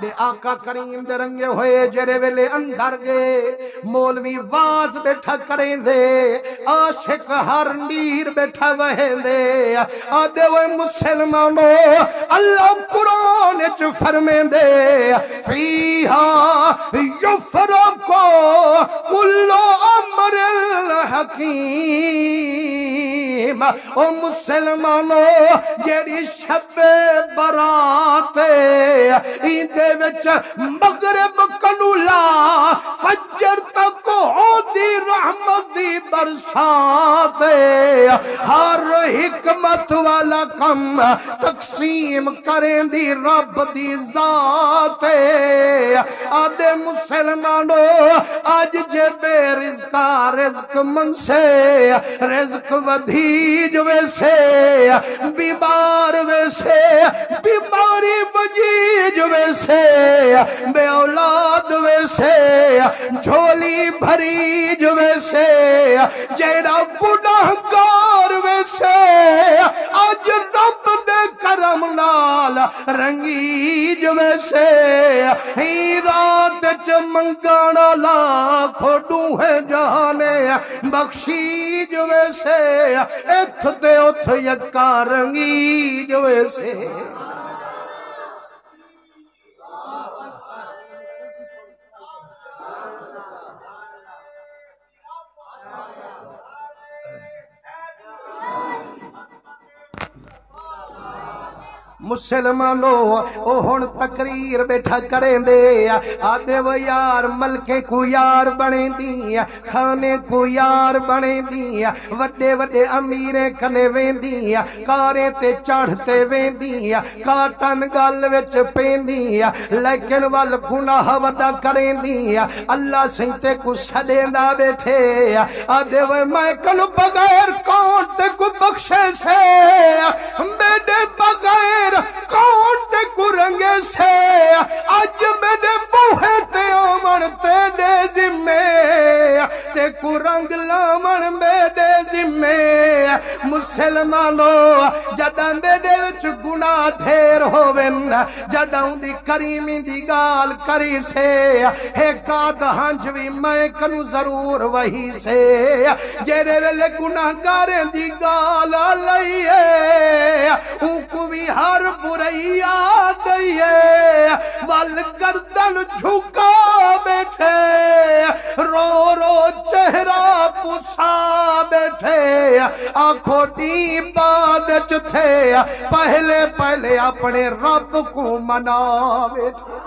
दे आका करीम दे रंगे होए जेरे वेले अंदर गए मौलवी वाज बैठा करेंदे आशिक हर नीर बैठा वहेंदे आदे वो मुसलमानो अल्लाह कुरान च फरमेंदे फीहा युफरको कुल्लु अमरिल हकीम ओ मुसलमानो जेरी शबे बरात इंदे विच मगरिब कनूला फजर तक होदी रहमत दी बरसात हर हिकमत वाला कम तकसीम करें दी रब दी जात आदे मुसलमानो आज जे बेरिज़्का रिज़्क मनसे रिज़्क वधीज वैसे बीमार वैसे बीमारी वजीज वैसे बे औलाद वैसे झोली भरीज वैसे जेड़ा गुनाहगार वैसे आज रब दे करम नाल रंगीज वैसे ही रात च मंगण लाखों डूहे जाने बख्शीज वैसे इथ ते उथ यक्का रंगीज वैसे मुसलमानो ओ हुण तकरीर बैठा करेंदे आदे वो यार मलके को यार बनेंदी खाने को यार बनेंदी वड्डे वड्डे अमीरे कने वेंदी कारे ते चढ़ते वेंदी काटन गल विच पेंदी लेकिन वल गुनाह वदा करेंदी अल्लाह सही को छडेंदा बैठे आदे वो मैं कनु बगैर कौन ते को बख्शे से मेरे बगैर कौन ते कुरंगे से आज मेरे बूहे ते आवन तेरे जिम्मे ते कुरंग लावन मेरे जिम्मे मुसलमानो जदा मेरे विच गुनाह ढेर होवन जदा उंदी करीमी दी गाल करी से हे काद हंज भी मैं कनु जरूर वही से जेरे वेले गुनाहगारे दी गाल लईए उनको भी हर बुरैया दइए वल गर्दन झुका बैठे रो रो चेहरा पुसा बैठे आंखों दी बाद थे पहले पहले अपने रब को मना बैठे